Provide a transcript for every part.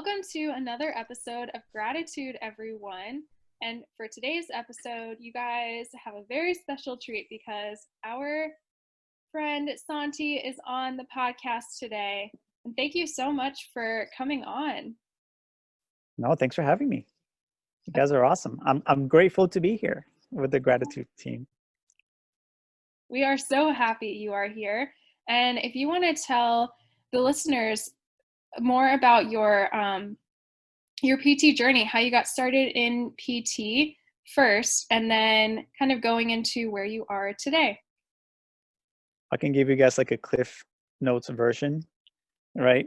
Welcome to another episode of GRADitude, everyone. And for today's episode, you guys have a very special treat because our friend Santi is on the podcast today. And thank you so much for coming on. No, thanks for having me. You guys are awesome. I'm grateful to be here with the GRADitude team. We are so happy you are here. And if you want to tell the listeners more about your PT journey, how you got started in PT first, and then kind of going into where you are today. I can give you guys like a Cliff Notes version, right?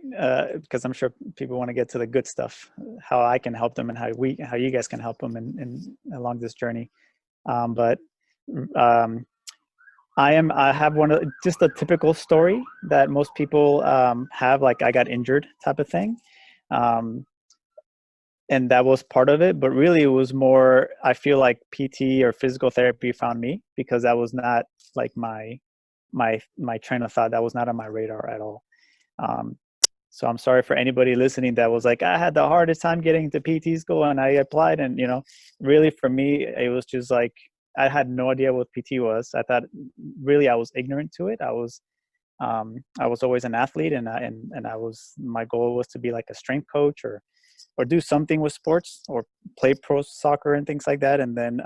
Because I'm sure people want to get to the good stuff, how I can help them and how you guys can help them in along this journey. I have just a typical story that most people have, like I got injured type of thing. And that was part of it, but really it was more, I feel like PT or physical therapy found me because that was not like my train of thought. That was not on my radar at all. So I'm sorry for anybody listening that was like, I had the hardest time getting into PT school and I applied, and really for me, it was just like, I had no idea what PT was. I thought really I was ignorant to it. I was always an athlete, and my goal was to be like a strength coach or do something with sports or play pro soccer and things like that. And then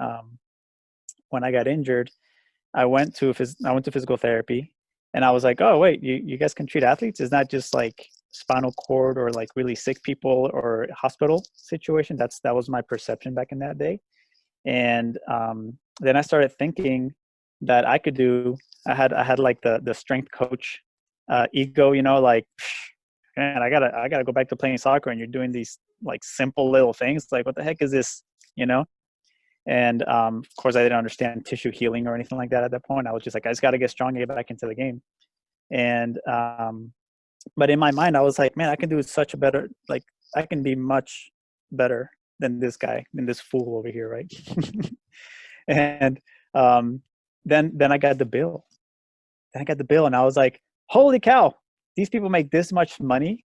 when I got injured, I went to physical therapy, and I was like, oh wait, you guys can treat athletes? It's not just like spinal cord or like really sick people or hospital situation. That was my perception back in that day. And then I started thinking that I could do. I had like the strength coach ego, like, man, I gotta go back to playing soccer, and you're doing these like simple little things. Like, what the heck is this, And of course, I didn't understand tissue healing or anything like that at that point. I was just like, I just got to get strong and get back into the game. And but in my mind, I was like, man, I can do such a better. Like, I can be much better than this guy, than this fool over here, right? And then I got the bill. And I was like, holy cow, these people make this much money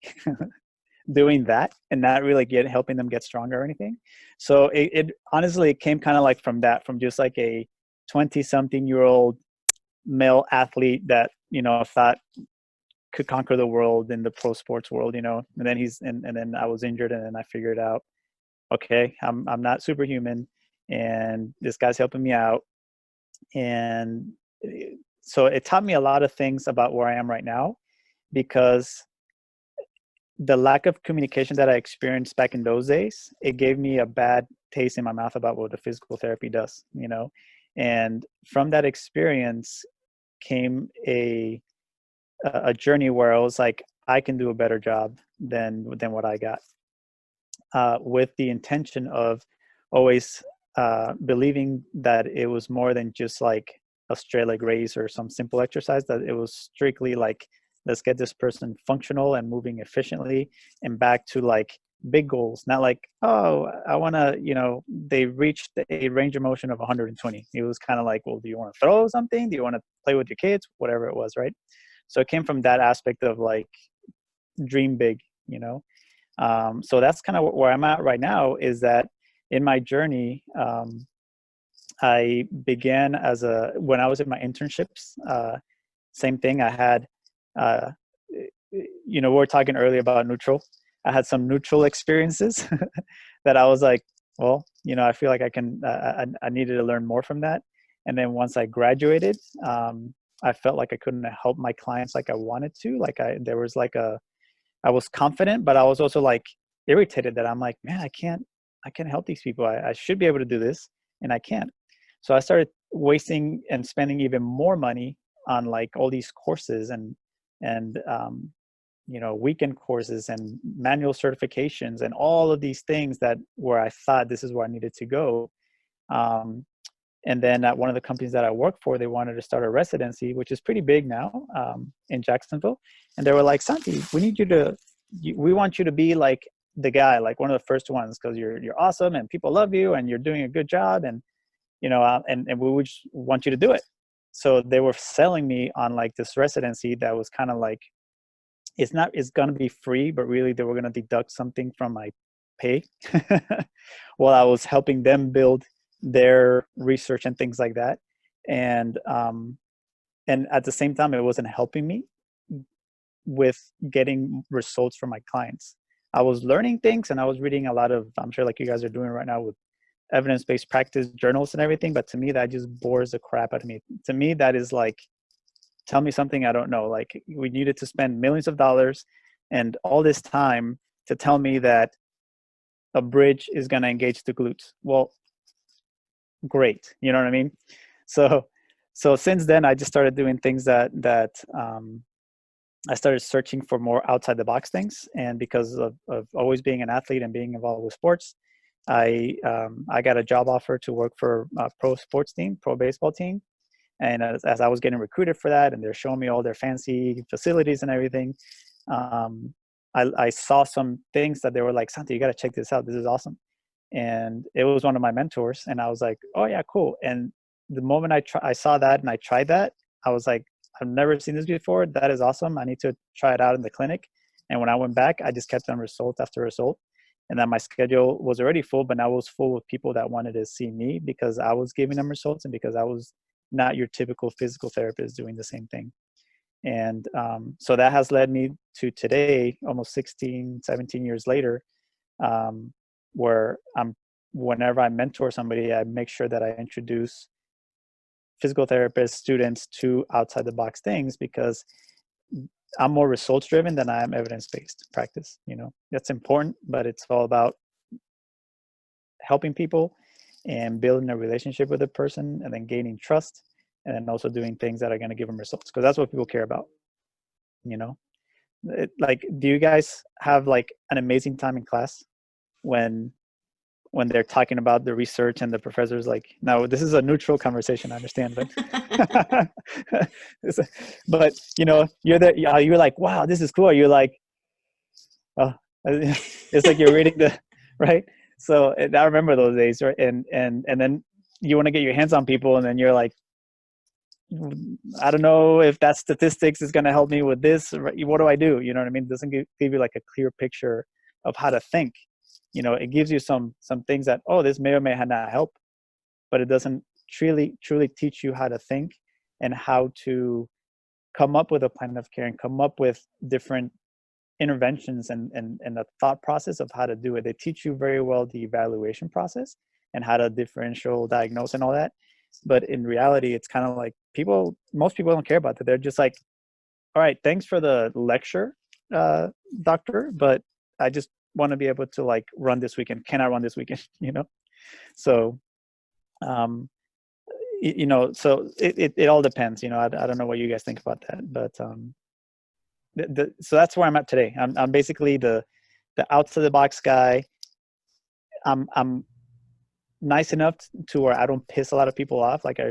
doing that and not really helping them get stronger or anything. So it honestly, it came kind of like from just like a 20-something-year-old male athlete that, thought could conquer the world in the pro sports world, and then and then I was injured, and then I figured out, okay, I'm not superhuman, and this guy's helping me out. And so it taught me a lot of things about where I am right now, because the lack of communication that I experienced back in those days, it gave me a bad taste in my mouth about what the physical therapy does, and from that experience came a journey where I was like, I can do a better job than what I got, with the intention of always believing that it was more than just like a straight leg raise or some simple exercise, that it was strictly like, let's get this person functional and moving efficiently and back to like big goals. Not like, oh, I want to, they reached a range of motion of 120. It was kind of like, well, do you want to throw something? Do you want to play with your kids? Whatever it was, right? So it came from that aspect of like, dream big, so that's kind of where I'm at right now, is that in my journey, I began when I was in my internships, same thing. I had, we were talking earlier about neutral. I had some neutral experiences that I was like, well, I feel like I needed to learn more from that. And then once I graduated, I felt like I couldn't help my clients like I wanted to. Like I was confident, but I was also like irritated that I'm like, man, I can't help these people. I should be able to do this, and I can't. So I started wasting and spending even more money on like all these courses and weekend courses and manual certifications and all of these things where I thought this is where I needed to go. And then at one of the companies that I work for, they wanted to start a residency, which is pretty big now, in Jacksonville. And they were like, Santi, we want you to be like the guy, like one of the first ones, because you're awesome and people love you and you're doing a good job, and and we would just want you to do it. So they were selling me on like this residency that was kind of like it's going to be free, but really they were going to deduct something from my pay while I was helping them build their research and things like that. And and at the same time, it wasn't helping me with getting results from my clients. I was learning things and I was reading a lot of, I'm sure like you guys are doing right now with evidence-based practice journals and everything, but to me that just bores the crap out of me. To me that is like, tell me something I don't know. Like, we needed to spend millions of dollars and all this time to tell me that a bridge is going to engage the glutes. Well, great. You know what I mean? So, so since then, I just started doing things that I started searching for more outside the box things. And because of always being an athlete and being involved with sports, I got a job offer to work for a pro sports team, pro baseball team. And as I was getting recruited for that, and they're showing me all their fancy facilities and everything, um, I saw some things that they were like, Santi, you got to check this out. This is awesome. And it was one of my mentors, and I was like, oh yeah, cool. And the moment I saw that and I tried that, I was like, I've never seen this before. That is awesome. I need to try it out in the clinic. And when I went back, I just kept on result after result. And then my schedule was already full, but now it was full with people that wanted to see me because I was giving them results and because I was not your typical physical therapist doing the same thing. And so that has led me to today, almost 16, 17 years later, um, where whenever I mentor somebody, I make sure that I introduce physical therapist students to outside the box things because I'm more results driven than I am evidence based practice. You know, that's important, but it's all about helping people and building a relationship with a person and then gaining trust and then also doing things that are going to give them results because that's what people care about. You know, like, do you guys have like an amazing time in class when they're talking about the research and the professor's like, now this is a neutral conversation, I understand, but but you know, you're there, you're like, wow, this is cool. You're like, oh, it's like you're reading the right. So I remember those days, right? And then you want to get your hands on people, and then you're like, I don't know if that statistics is going to help me with this. What do I do? You know what I mean? It doesn't give you like a clear picture of how to think. You know, it gives you some things that, oh, this may or may not help, but it doesn't truly teach you how to think and how to come up with a plan of care and come up with different interventions and the thought process of how to do it. They teach you very well the evaluation process and how to differential diagnose and all that. But in reality, it's kind of like most people don't care about that. They're just like, all right, thanks for the lecture, doctor, but I just want to be able to like run this weekend. Can I run this weekend? You know? So, um, you know, so it all depends, you know, I don't know what you guys think about that, but, so that's where I'm at today. I'm basically the outside the box guy. I'm nice enough to where I don't piss a lot of people off. Like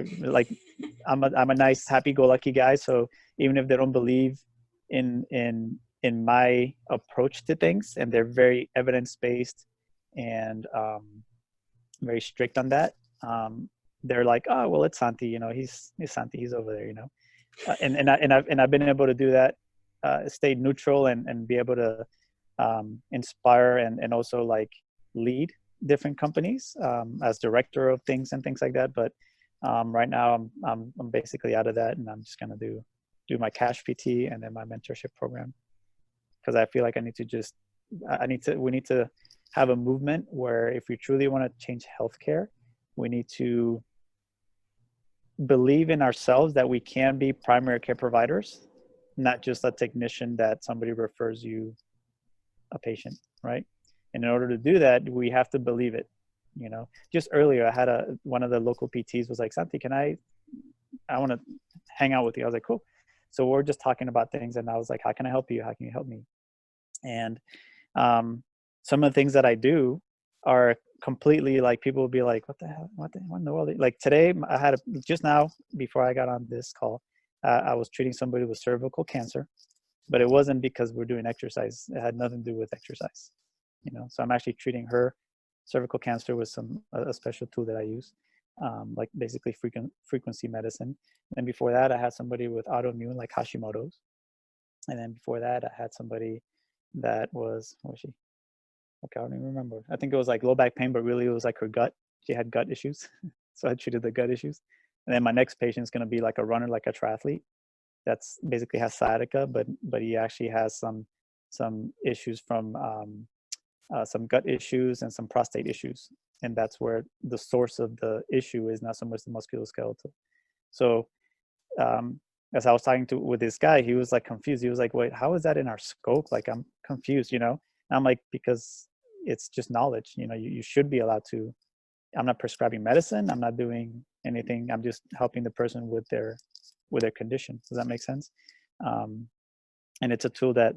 I'm a nice, happy-go-lucky guy. So even if they don't believe in my approach to things, and they're very evidence-based and very strict on that, they're like, oh well, it's Santi. You know, he's Santi. He's over there. You know, I've been able to do that, stay neutral and be able to inspire and also like lead different companies as director of things and things like that. But right now I'm basically out of that, and I'm just gonna do my cash PT and then my mentorship program because I feel like we need to have a movement where if we truly want to change healthcare, we need to believe in ourselves that we can be primary care providers, not just a technician that somebody refers you a patient, right? And in order to do that, we have to believe it. You know, just earlier, I had one of the local PTs was like, Santi, I want to hang out with you. I was like, cool. So we're just talking about things, and I was like, how can I help you? How can you help me? And some of the things that I do are completely like, people will be like, what the hell? What in the world? Like today, I had just now before I got on this call, I was treating somebody with cervical cancer, but it wasn't because we're doing exercise. It had nothing to do with exercise, you know. So I'm actually treating her cervical cancer with a special tool that I use, like basically frequency medicine. And before that, I had somebody with autoimmune like Hashimoto's, And then before that, I had somebody that was, what was she? Okay, I don't even remember. I think it was like low back pain, but really it was like her gut. She had gut issues. So I treated the gut issues. And then my next patient is going to be like a runner, like a triathlete. That's basically has sciatica, but he actually has some issues from some gut issues and some prostate issues. And that's where the source of the issue is, not so much the musculoskeletal. So um, as I was talking to with this guy, he was like confused. He was like, "Wait, how is that in our scope? Like, I'm confused, you know?" And I'm like, "Because it's just knowledge. You know, you should be allowed to. I'm not prescribing medicine. I'm not doing anything. I'm just helping the person with their condition. Does that make sense? Um, and it's a tool that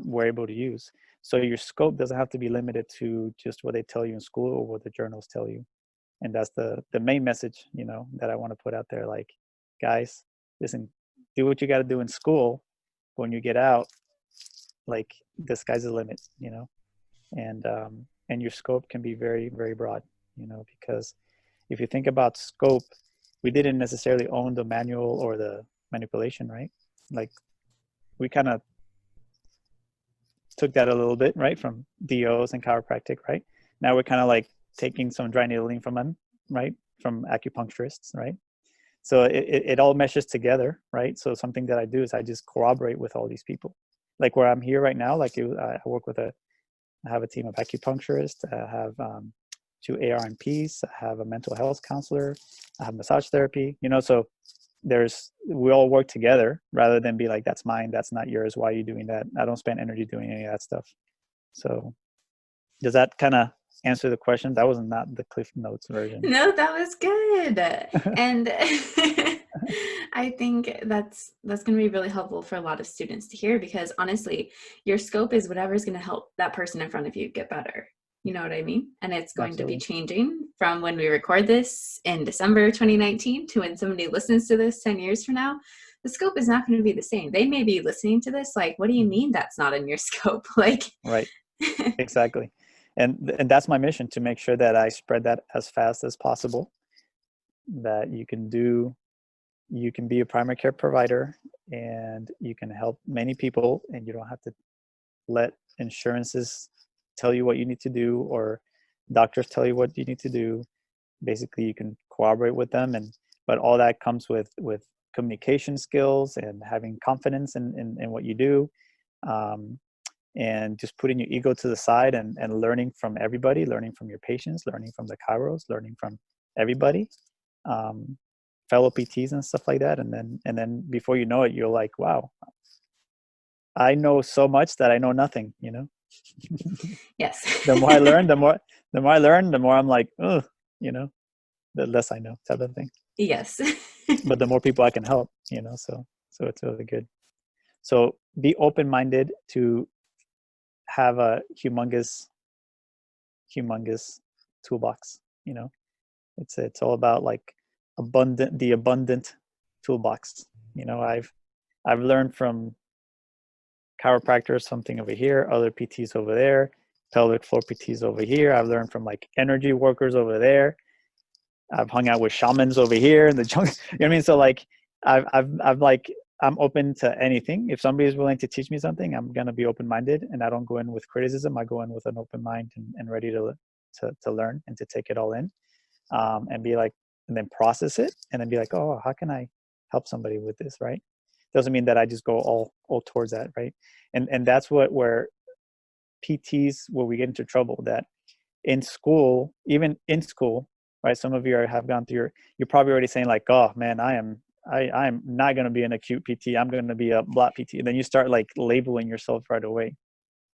we're able to use. So your scope doesn't have to be limited to just what they tell you in school or what the journals tell you. And that's the main message, you know, that I want to put out there. Like, guys, listen, do what you got to do in school. When you get out, like, the sky's the limit, you know, and your scope can be very, very broad, you know, because if you think about scope, we didn't necessarily own the manual or the manipulation, right? Like, we kind of took that a little bit, right, from DOs and chiropractic, right? Now we're kind of like taking some dry needling from them, right, from acupuncturists, right? So it all meshes together, right? So something that I do is I just corroborate with all these people. Like where I'm here right now, like I work with I have a team of acupuncturists, I have two ARNPs, I have a mental health counselor, I have massage therapy, you know, so we all work together rather than be like, that's mine, that's not yours, why are you doing that? I don't spend energy doing any of that stuff. So does that kind of answer the question? That was not the Cliff Notes version. No, that was good. And I think that's going to be really helpful for a lot of students to hear, because honestly, your scope is whatever is going to help that person in front of you get better. You know what I mean? And it's going to be Absolutely. changing from when we record this in December 2019 to when somebody listens to this 10 years from now. The scope is not going to be the same. They may be listening to this like, what do you mean that's not in your scope? Like, Right. Exactly. And that's my mission, to make sure that I spread that as fast as possible, that you can be a primary care provider and you can help many people, and you don't have to let insurances tell you what you need to do or doctors tell you what you need to do. Basically, you can cooperate with them, and but all that comes with communication skills and having confidence in what you do, um, and just putting your ego to the side and learning from everybody, learning from your patients, learning from the chiros, learning from everybody, um, fellow PTs and stuff like that. And then before you know it, you're like, wow, I know so much that I know nothing, you know. yes. The more I learn, the more I learn, the more I'm like, oh, you know, the less I know, type of thing. Yes. But the more people I can help, you know, so it's really good. So be open-minded to have a humongous toolbox, you know. It's all about like the abundant toolbox. You know, I've learned from chiropractors something over here, other PTs over there, pelvic floor PTs over here. I've learned from like energy workers over there. I've hung out with shamans over here in the jungle. You know what I mean? So like I've like, I'm open to anything. If somebody is willing to teach me something, I'm gonna be open minded, and I don't go in with criticism. I go in with an open mind and ready to learn and to take it all in, and be like, and then process it, and then be like, oh, how can I help somebody with this, right? Doesn't mean that I just go all towards that, right? And that's where PTs, where we get into trouble, that in school, even in school, right? Some of you have gone through you're probably already saying like, oh man, I'm not going to be an acute PT. I'm going to be a block PT. And then you start like labeling yourself right away,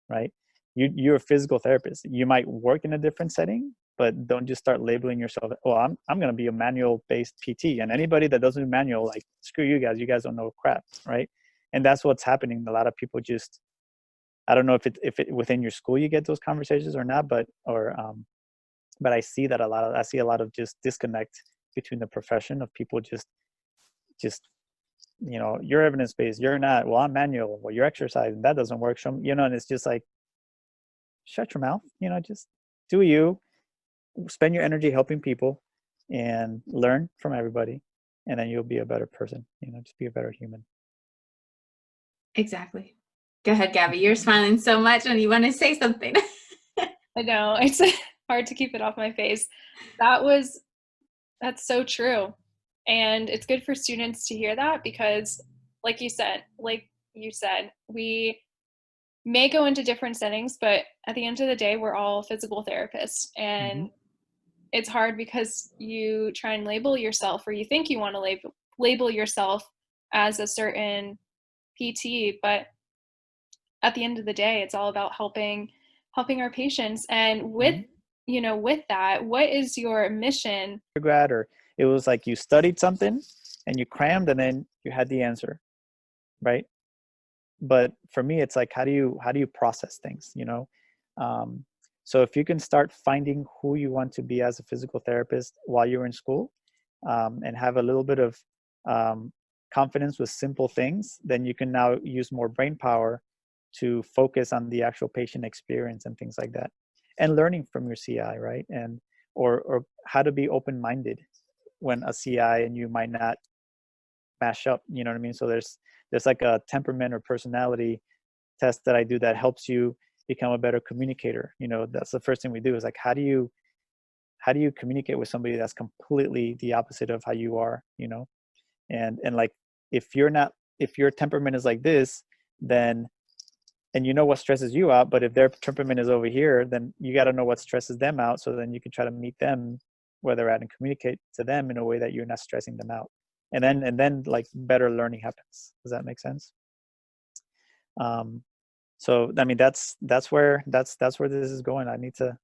right? You're a physical therapist. You might work in a different setting, but don't just start labeling yourself. Oh, I'm going to be a manual based PT. And anybody that doesn't do manual, like, screw you guys. You guys don't know crap, right? And that's what's happening. A lot of people just, I don't know if it within your school you get those conversations or not, but I see that I see a lot of just disconnect between the profession of people just you know, you're evidence based, you're not. Well, I'm manual. Well, you're exercising, that doesn't work. Show me, you know. And it's just like, shut your mouth. You know, just do you. Spend your energy helping people, and learn from everybody, and then you'll be a better person. You know, just be a better human. Exactly. Go ahead, Gabby. You're smiling so much and you want to say something. I know, it's hard to keep it off my face. That's so true. And it's good for students to hear that because like you said, we may go into different settings, but at the end of the day, we're all physical therapists. Mm-hmm. And it's hard because you try and label yourself, or you think you want to label yourself as a certain PT, but at the end of the day, it's all about helping our patients. And Mm-hmm. with that, what is your mission? Undergrad, or it was like you studied something and you crammed and then you had the answer, right? But for me, it's like, how do you process things, um, so if you can start finding who you want to be as a physical therapist while you're in school, and have a little bit of um, confidence with simple things, then you can now use more brain power to focus on the actual patient experience and things like that, and learning from your ci, right? And or how to be open-minded when a ci and you might not mash up, you know what I mean? So there's like a temperament or personality test that I do that helps you become a better communicator. That's the first thing we do, is like, how do you communicate with somebody that's completely the opposite of how you are, and like, if your temperament is like this, then, and you know what stresses you out, but if their temperament is over here, then you got to know what stresses them out, so then you can try to meet them where they're at and communicate to them in a way that you're not stressing them out. And then like better learning happens. Does that make sense? So I mean, that's where this is going. I need to,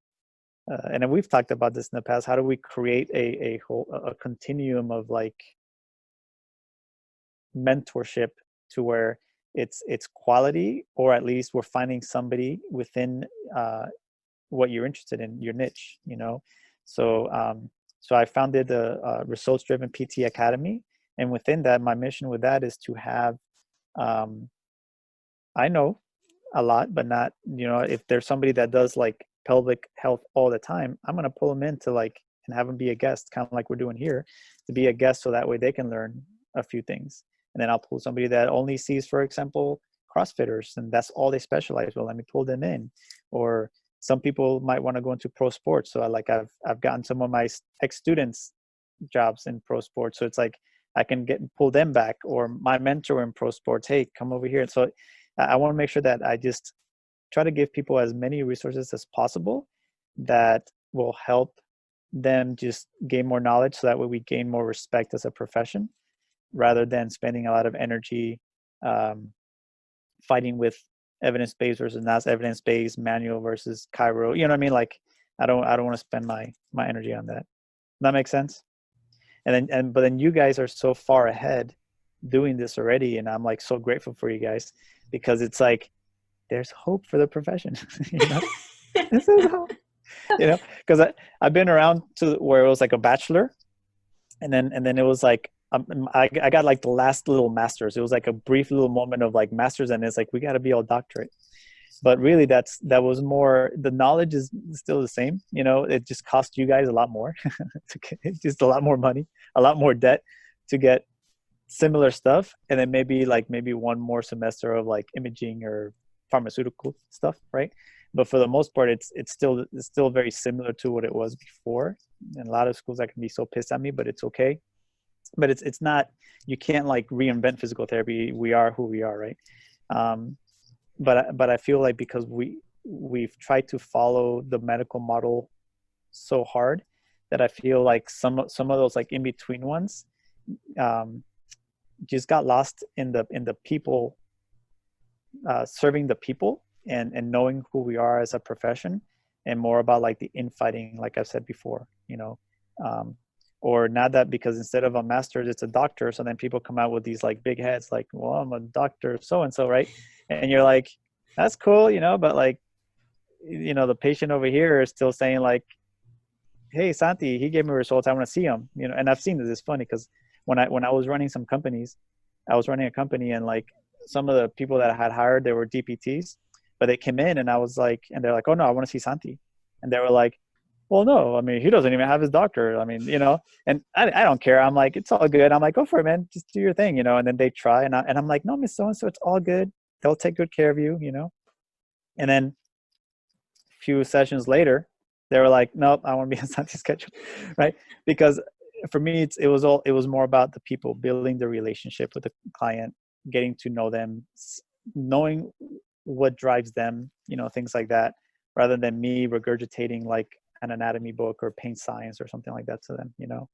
and then we've talked about this in the past. How do we create a whole a continuum of like mentorship, to where it's quality, or at least we're finding somebody within what you're interested in, your niche. So I founded the results driven PT Academy, and within that, my mission with that is to have, I know a lot, but not, if there's somebody that does like pelvic health all the time, I'm going to pull them in to like, and have them be a guest, kind of like we're doing here, to be a guest, so that way they can learn a few things. And then I'll pull somebody that only sees, for example, CrossFitters, and that's all they specialize. Well, let me pull them in. Or some people might want to go into pro sports. So I've gotten some of my ex-students jobs in pro sports. So it's like, I can pull them back, or my mentor in pro sports, hey, come over here. So I want to make sure that I just try to give people as many resources as possible that will help them just gain more knowledge, so that way we gain more respect as a profession, rather than spending a lot of energy fighting with evidence-based versus not evidence-based, manual versus chiro. You know what I mean? Like, I don't want to spend my energy on that. Does that make sense? But then you guys are so far ahead doing this already, and I'm like so grateful for you guys, because it's like, there's hope for the profession. This is hope. Because I've been around to where it was like a bachelor, and then it was like, I got like the last little masters. It was like a brief little moment of like masters, and it's like, we got to be all doctorate. But really, that was more, the knowledge is still the same. It just cost you guys a lot more. It's just a lot more money, a lot more debt to get similar stuff, and then maybe one more semester of like imaging or pharmaceutical stuff, right? But for the most part, it's still very similar to what it was before. And a lot of schools that can be so pissed at me, but it's okay. But it's not, you can't like reinvent physical therapy. We are who we are, right? But I feel like, because we've tried to follow the medical model so hard, that I feel like some of those like in between ones just got lost in the people, serving the people, and knowing who we are as a profession, and more about like the infighting, like I've said before, or not that, because instead of a master's, it's a doctor. So then people come out with these like big heads, like, well, I'm a doctor so-and-so, right? And you're like, that's cool, but like, the patient over here is still saying like, hey, Santi, he gave me results, I want to see him, and I've seen this. It's funny, because when I was running some companies, I was running a company, and like, some of the people that I had hired, they were DPTs, but they came in, and I was like, and they're like, oh no, I want to see Santi. And they were like, well, no, I mean, he doesn't even have his doctor. I mean, and I don't care. I'm like, it's all good. I'm like, go for it, man. Just do your thing, And then they try, and I'm like, no, Miss So-and-so, it's all good. they'll take good care of you, you know. And then a few sessions later, they were like, nope, I want to be on Santi's schedule, right? Because for me, it was more about the people, building the relationship with the client, getting to know them, knowing what drives them, you know, things like that, rather than me regurgitating like an anatomy book or pain science or something like that to them, you know.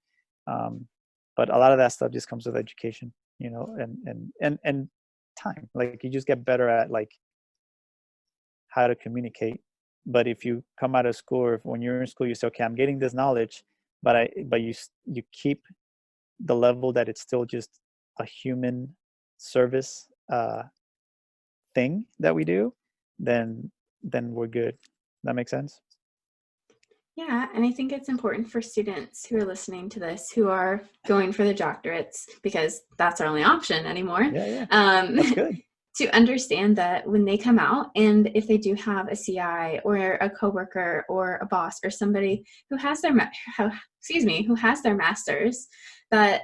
But a lot of that stuff just comes with education, you know, and time. Like you just get better at like how to communicate. But if you come out of school, or if when you're in school, you say, okay, I'm getting this knowledge, but you keep the level that it's still just a human service thing that we do, then we're good. That makes sense? Yeah, and I think it's important for students who are listening to this who are going for the doctorates, because that's our only option anymore, Yeah, that's good. to understand that when they come out, and if they do have a CI or a coworker or a boss or somebody who has their who has their master's, that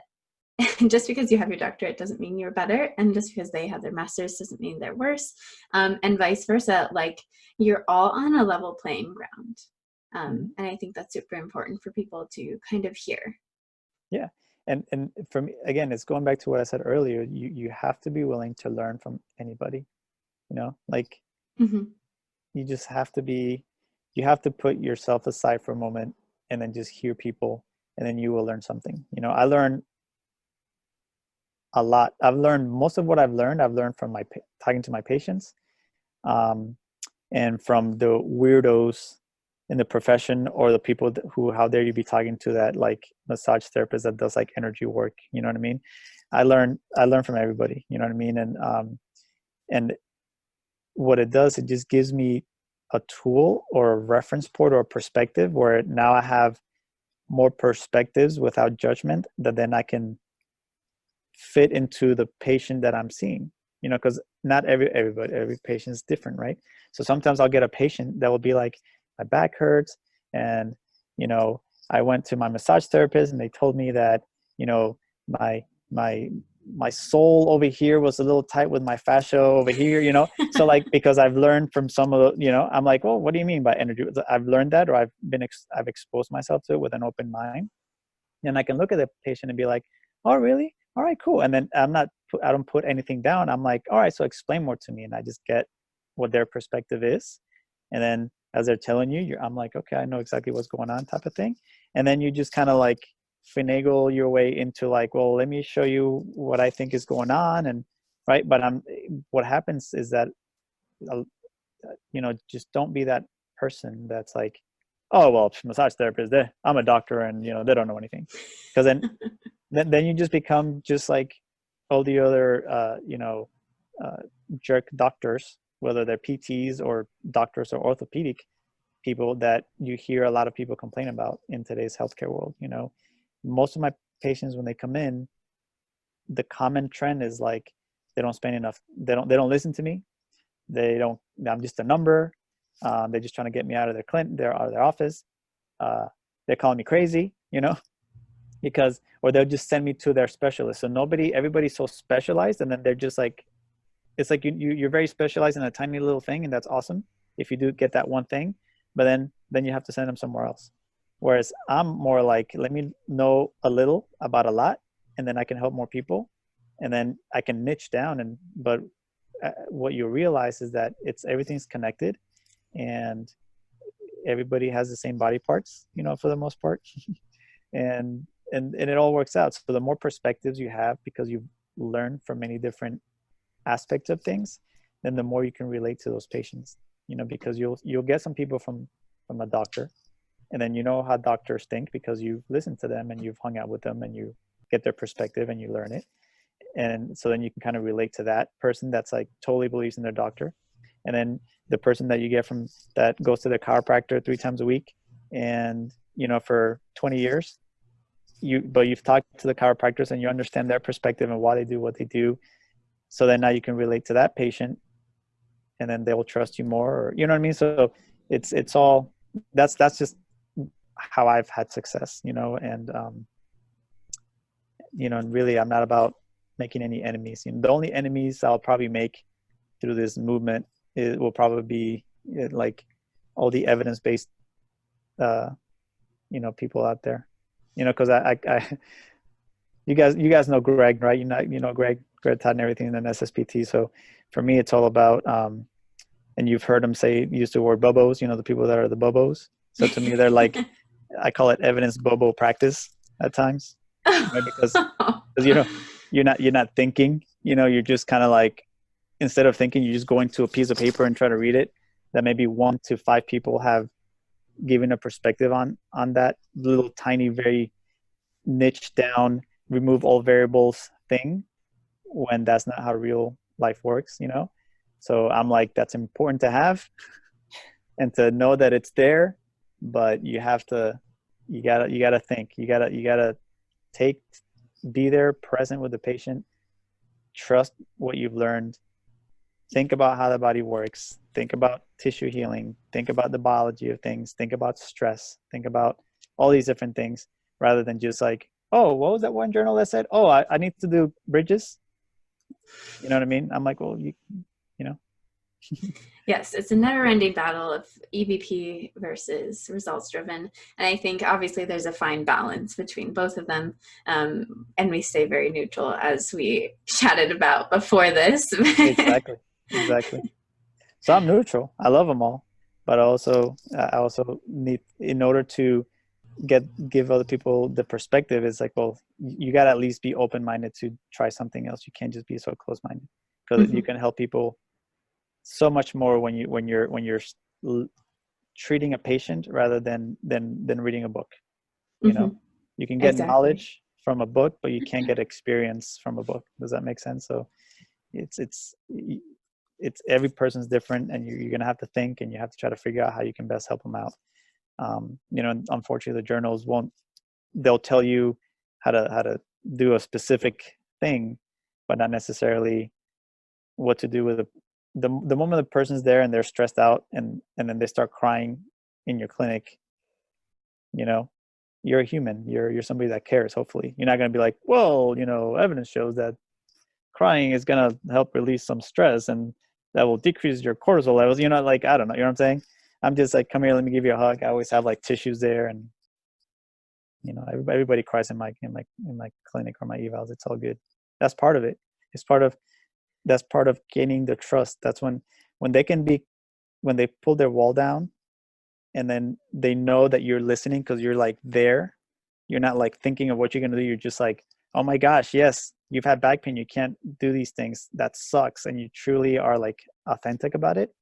just because you have your doctorate doesn't mean you're better, and just because they have their master's doesn't mean they're worse, and vice versa. Like, you're all on a level playing ground. And I think that's super important for people to kind of hear. Yeah. And for me, again, it's going back to what I said earlier. You have to be willing to learn from anybody, you know, like you just have to you have to put yourself aside for a moment and then just hear people, and then you will learn something. You know, I learn a lot. Most of what I've learned from talking to my patients, and from the weirdos in the profession, or the people who, how dare you be talking to that like massage therapist that does like energy work, you know what I mean? I learn from everybody, you know what I mean? And what it does, it just gives me a tool or a reference point or a perspective where now I have more perspectives without judgment, that then I can fit into the patient that I'm seeing, you know, because not every patient is different, right? So sometimes I'll get a patient that will be like, my back hurts, and you know, I went to my massage therapist and they told me that, you know, my my sole over here was a little tight with my fascia over here, you know. So like, because I've learned from some of the, you know, I'm like, well, what do you mean by energy? I've learned that, or I've exposed myself to it with an open mind, and I can look at the patient and be like, oh really, all right, cool. And then I don't put anything down. I'm like, all right, so explain more to me, and I just get what their perspective is. And then as they're telling you, I'm like, okay, I know exactly what's going on, type of thing. And then you just kind of like finagle your way into like, well, let me show you what I think is going on, and right. But what happens is that, you know, just don't be that person that's like, oh well, massage therapist, I'm a doctor, and you know, they don't know anything. Because then you just become just like all the other you know, jerk doctors, whether they're PTs or doctors or orthopedic people that you hear a lot of people complain about in today's healthcare world. You know, most of my patients, when they come in, the common trend is like, they don't spend enough, they don't listen to me, I'm just a number, they're just trying to get me out of their office, they're calling me crazy, you know, because, or they'll just send me to their specialist. So everybody's so specialized, and then they're just like, it's like you're very specialized in a tiny little thing, and that's awesome if you do get that one thing, but then you have to send them somewhere else. Whereas I'm more like, let me know a little about a lot, and then I can help more people, and then I can niche down. But what you realize is that everything's connected, and everybody has the same body parts, you know, for the most part. and it all works out. So the more perspectives you have, because you've learned from many different aspects of things, then the more you can relate to those patients, you know, because you'll get some people from a doctor, and then you know how doctors think because you've listened to them and you've hung out with them, and you get their perspective and you learn it. And so then you can kind of relate to that person that's like totally believes in their doctor. And then the person that you get from that goes to their chiropractor 3 times a week, and you know, for 20 years, but you've talked to the chiropractors and you understand their perspective and why they do what they do. So then now you can relate to that patient, and then they will trust you more, or, you know what I mean? So it's all, that's just how I've had success, you know. And you know, and really, I'm not about making any enemies. You know, the only enemies I'll probably make through this movement, it will probably be like all the evidence-based, people out there, because I you guys know Greg, right? Greg taught and everything in the SSPT. So for me, it's all about, and you've heard him use the word bobos, the people that are the bobos. So to me, they're like, I call it evidence bobo practice at times, because you're not thinking, you're just kind of like, instead of thinking, you just go into a piece of paper and try to read it, that maybe 1 to 5 people have given a perspective on that little tiny, very niche down, remove all variables thing, when that's not how real life works. So I'm like, that's important to have and to know that it's there, but you gotta think, you gotta take be there, present with the patient, trust what you've learned, think about how the body works, think about tissue healing, think about the biology of things, think about stress, think about all these different things, rather than just like, oh, what was that one journal that said, oh, I need to do bridges? You know what I mean? I'm like, well, you know. Yes, it's a never-ending battle of EVP versus results-driven, and I think obviously there's a fine balance between both of them, and we stay very neutral, as we chatted about before this. Exactly. So I'm neutral. I love them all, but I also need, in order to give other people the perspective, it's like, well, you got to at least be open-minded to try something else. You can't just be so close-minded, because you can help people so much more when you're treating a patient rather than reading a book. You can get Exactly. knowledge from a book, but you can't get experience from a book. Does that make sense? So it's every person's different, and you're going to have to think, and you have to try to figure out how you can best help them out. Unfortunately, the journals they'll tell you how to do a specific thing, but not necessarily what to do with the moment the person's there and they're stressed out, and then they start crying in your clinic. You're a human. You're somebody that cares. Hopefully, you're not going to be like, well, evidence shows that crying is going to help release some stress, and that will decrease your cortisol levels. Like, I don't know. You know what I'm saying? I'm just like, come here, let me give you a hug. I always have like tissues there, and everybody cries in my clinic or my evals. It's all good. That's part of it. That's part of gaining the trust. That's when they pull their wall down, and then they know that you're listening, because you're like there. You're not like thinking of what you're going to do. You're just like, oh my gosh, yes, you've had back pain. You can't do these things. That sucks. And you truly are like authentic about it.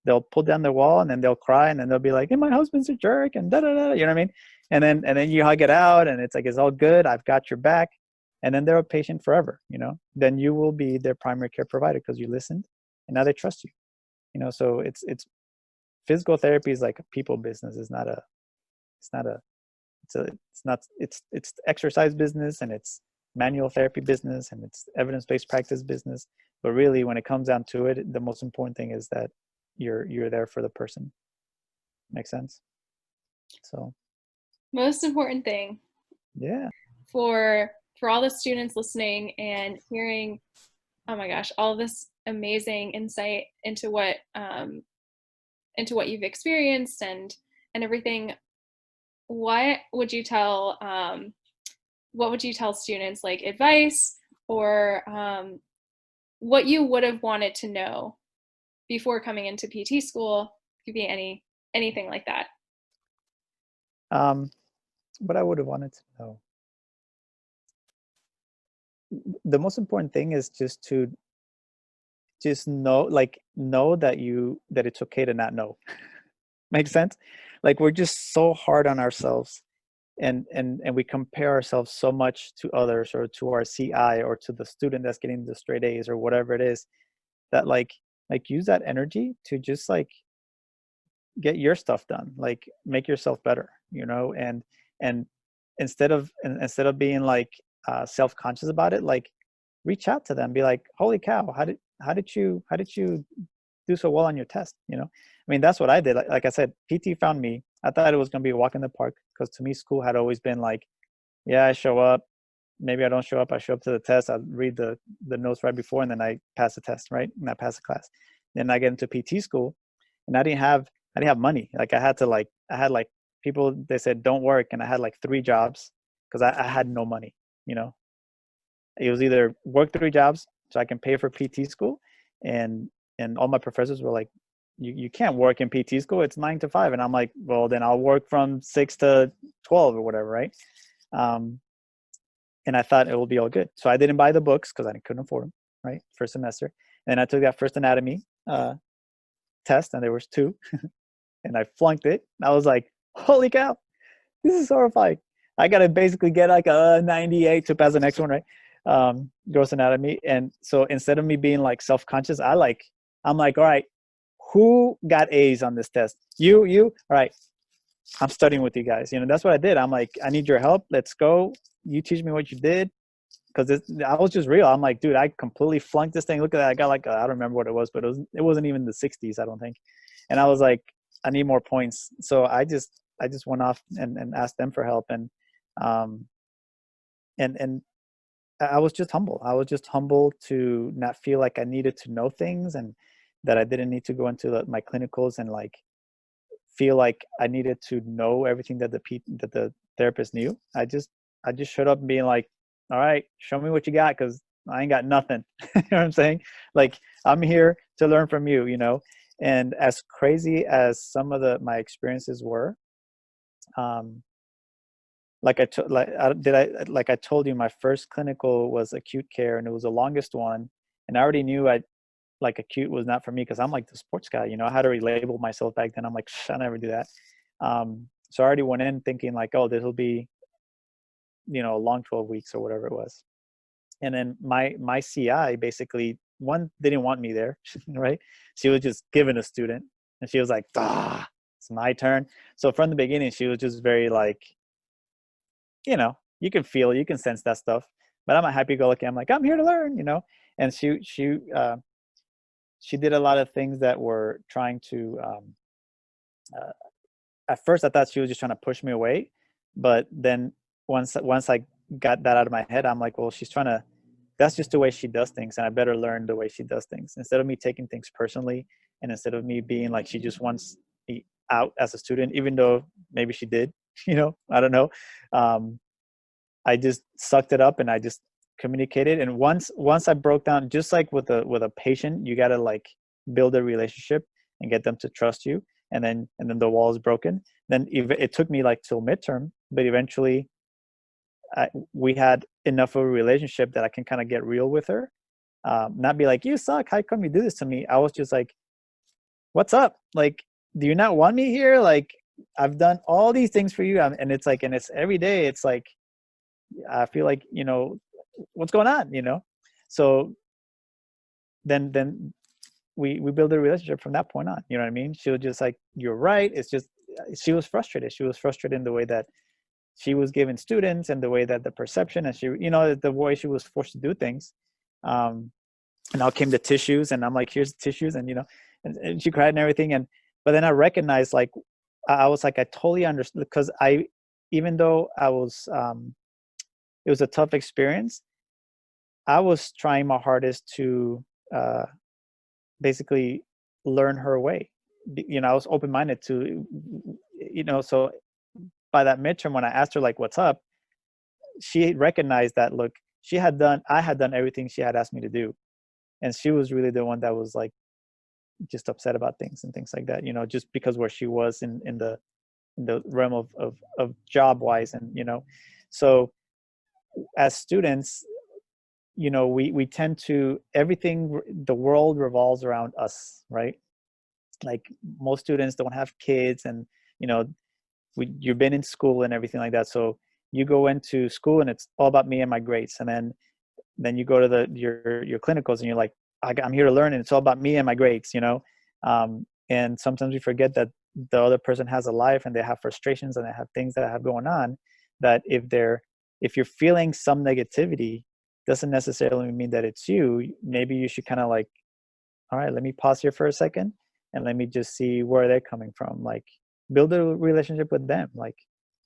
They'll pull down their wall, and then they'll cry, and then they'll be like, hey, my husband's a jerk, and da da da. You know what I mean? And then you hug it out, and it's like, it's all good. I've got your back. And then they're a patient forever. Then you will be their primary care provider, because you listened, and now they trust you. So it's physical therapy is like a people business. It's exercise business, and it's manual therapy business, and it's evidence-based practice business. But really, when it comes down to it, the most important thing is that you're there for the person. Make sense? So Most important thing. Yeah. For all the students listening and hearing, oh my gosh, all this amazing insight into what you've experienced and everything, what would you tell students, like advice, or what you would have wanted to know before coming into PT school? Could be anything like that. What I would have wanted to know. The most important thing is just to know that it's okay to not know. Makes sense? Like, we're just so hard on ourselves, and we compare ourselves so much to others, or to our CI, or to the student that's getting the straight A's, or whatever it is, that like use that energy to just like get your stuff done, like make yourself better, and instead of being like self-conscious about it, like reach out to them, be like, holy cow, how did you do so well on your test? I mean, that's what I did. Like I said, PT found me. I thought it was going to be a walk in the park, because to me, school had always been like, yeah, I show up, maybe I don't show up. I show up to the test. I read the notes right before, and then I pass the test, right? And I pass the class. Then I get into PT school, and I didn't have money. Like I had like people, they said don't work, and I had like 3 jobs because I had no money. You know, it was either work 3 jobs so I can pay for PT school, and all my professors were like, you can't work in PT school. It's 9 to 5, and I'm like, well, then I'll work from 6 to 12 or whatever, right? And I thought it will be all good. So I didn't buy the books because I couldn't afford them, right? First semester. And I took that first anatomy test, and there was 2, and I flunked it. I was like, holy cow, this is horrifying. I got to basically get like a 98 to pass the next one, right? Gross anatomy. And so instead of me being like self-conscious, I'm like, all right, who got A's on this test? You, all right. I'm studying with you guys. You know, that's what I did. I'm like, I need your help. Let's go. You teach me what you did. Because I was just real. I'm like, dude, I completely flunked this thing. Look at that. I got like, I don't remember what it was, but it wasn't even the 60s, I don't think. And I was like, I need more points. So I just went off and asked them for help. And I was just humble. I was just humble to not feel like I needed to know things, and that I didn't need to go into my clinicals and like feel like I needed to know everything that the therapist knew. I just showed up being like, all right, show me what you got, because I ain't got nothing. You know what I'm saying? Like, I'm here to learn from you, you know? And as crazy as some of my experiences were, like I told you, my first clinical was acute care, and it was the longest one. And I already knew like acute was not for me, because I'm like the sports guy, you know. I had to relabel myself back then. I'm like, I never do that. So I already went in thinking like, oh, this will be, you know, a long 12 weeks or whatever it was. And then my CI basically, one, didn't want me there, right? She was just given a student, and she was like, it's my turn. So from the beginning, she was just very like, you know, you can sense that stuff. But I'm a happy-go-lucky. I'm like, I'm here to learn, you know. And she did a lot of things that were trying to. At first, I thought she was just trying to push me away, but then once I got that out of my head, I'm like, well, she's trying to. That's just the way she does things, and I better learn the way she does things, instead of me taking things personally, and instead of me being like she just wants me out as a student, even though maybe she did. You know, I don't know. I just sucked it up, and I just communicated. And once I broke down, just like with a patient, you gotta like build a relationship and get them to trust you. And then the wall is broken. Then it took me like till midterm, but eventually we had enough of a relationship that I can kind of get real with her. Not be like, you suck, how come you do this to me? I was just like, what's up? Like, do you not want me here? Like, I've done all these things for you. And it's like, and it's every day. It's like, I feel like, you know, what's going on, you know? So then we build a relationship from that point on, you know what I mean? She was just like, you're right. It's just, she was frustrated. She was frustrated in the way that she was given students, and the way that the perception, and she, you know, the way she was forced to do things. And now came the tissues, and I'm like, here's the tissues. And, you know, and she cried and everything. But then I recognized, like, I was like, I totally understood, because even though I was, it was a tough experience, I was trying my hardest to basically learn her way. You know, I was open-minded to, you know, so by that midterm, when I asked her like, what's up, she recognized that, look, I had done everything she had asked me to do. And she was really the one that was like just upset about things and things like that, you know, just because where she was in the realm of job wise. And, you know, so as students, you know, we tend to, everything, the world revolves around us, right? Like, most students don't have kids, and, you know, you've been in school and everything like that. So you go into school and it's all about me and my grades. And then you go to your clinicals, and you're like, I'm here to learn, and it's all about me and my grades, you know? And sometimes we forget that the other person has a life, and they have frustrations, and they have things that have going on, that if you're feeling some negativity, doesn't necessarily mean that it's you. Maybe you should kind of like, all right, let me pause here for a second, and let me just see where they're coming from. Like, build a relationship with them. Like,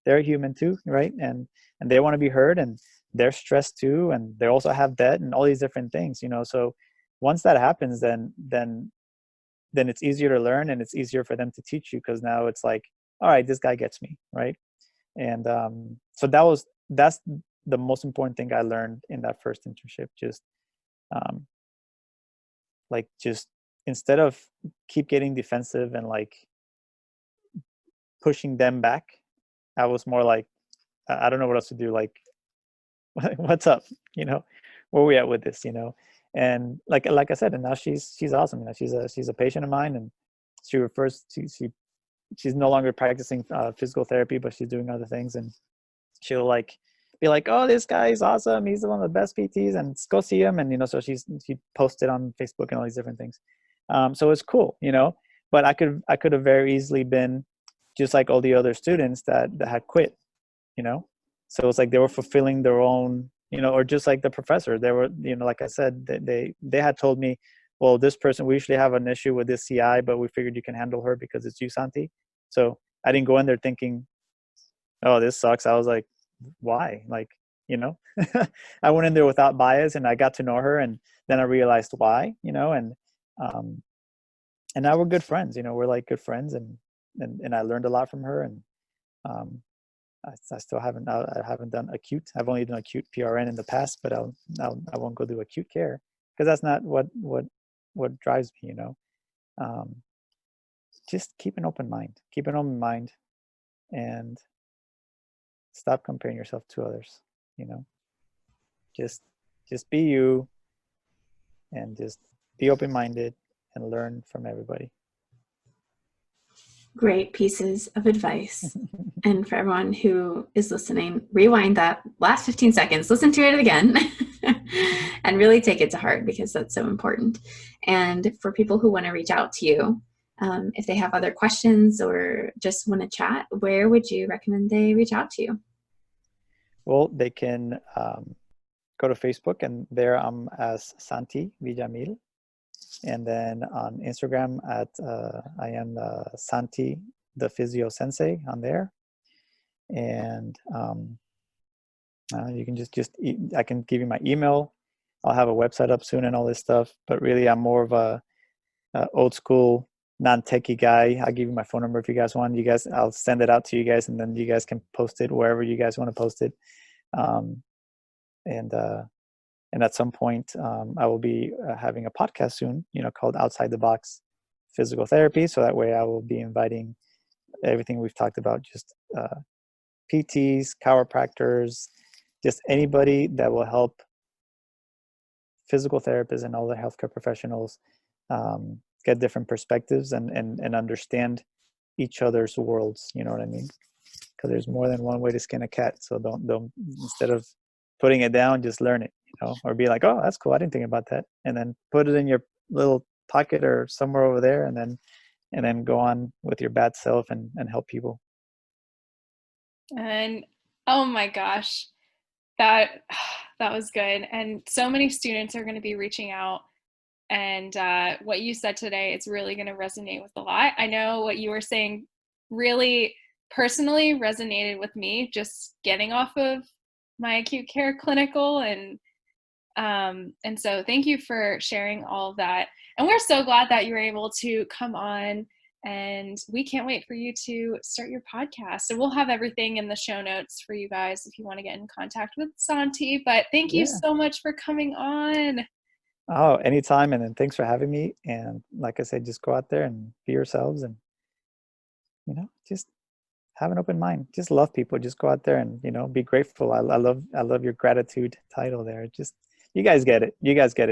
they're human too, right? And they want to be heard. And they're stressed too, and they also have debt and all these different things, so once that happens, then it's easier to learn, and it's easier for them to teach you, because now it's like, all right, this guy gets me, right? And so that's the most important thing I learned in that first internship. Just um, like, just instead of keep getting defensive and like pushing them back, I was more like, I don't know what else to do. Like, what's up? Where are we at with this? And like I said, and now she's awesome. She's a patient of mine, and she refers to she's no longer practicing physical therapy, but she's doing other things, and she'll like be like, oh, this guy is awesome, he's one of the best PTs, and go see him. And so she posted on Facebook and all these different things. So it's cool, but I could have very easily been just like all the other students that had quit, so it's like they were fulfilling their own, or just like the professor, they were, like I said, they had told me, well, this person, we usually have an issue with this CI, but we figured you can handle her because it's you, Santi. So I didn't go in there thinking, oh, this sucks. I was like, why? Like, I went in there without bias, and I got to know her, and then I realized why, um, and now we're good friends. We're like good friends, and I learned a lot from her, and I still haven't done acute. I've only done acute PRN in the past, but I won't go do acute care, because that's not what drives me. Just keep an open mind, and stop comparing yourself to others. Just be you, and just be open-minded and learn from everybody. Great pieces of advice. And for everyone who is listening, rewind that last 15 seconds, listen to it again, and really take it to heart, because that's so important. And for people who want to reach out to you, if they have other questions or just want to chat, where would you recommend they reach out to you? Well, they can go to Facebook, and there I'm as Santi Villamil. And then on Instagram I am Santi the Physio Sensei on there. And you can I can give you my email. I'll have a website up soon and all this stuff. But really, I'm more of a old school, non-techie guy. I'll give you my phone number if you guys want. I'll send it out to you guys, and then you guys can post it wherever you guys want to post it. And at some point, I will be having a podcast soon, called Outside the Box Physical Therapy. So that way I will be inviting everything we've talked about, just PTs, chiropractors, just anybody that will help physical therapists and other healthcare professionals get different perspectives and understand each other's worlds. You know what I mean? Because there's more than one way to skin a cat. So don't instead of putting it down, just learn it, or be like, oh, that's cool, I didn't think about that, and then put it in your little pocket or somewhere over there, and then go on with your bad self and help people. And oh my gosh, that was good. And so many students are going to be reaching out, and what you said today, it's really going to resonate with a lot. I know what you were saying really personally resonated with me, just getting off of my acute care clinical, and so thank you for sharing all of that. And we're so glad that you were able to come on, and we can't wait for you to start your podcast. So we'll have everything in the show notes for you guys if you want to get in contact with Santi. But thank you so much for coming on. Oh, anytime. And then thanks for having me. And like I said, just go out there and be yourselves, and just have an open mind. Just love people. Just go out there and be grateful. I love your gratitude title there. Just, you guys get it.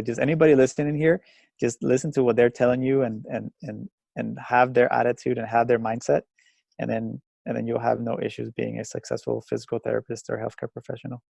Just anybody listening here, just listen to what they're telling you, and have their attitude and have their mindset, and then you'll have no issues being a successful physical therapist or healthcare professional.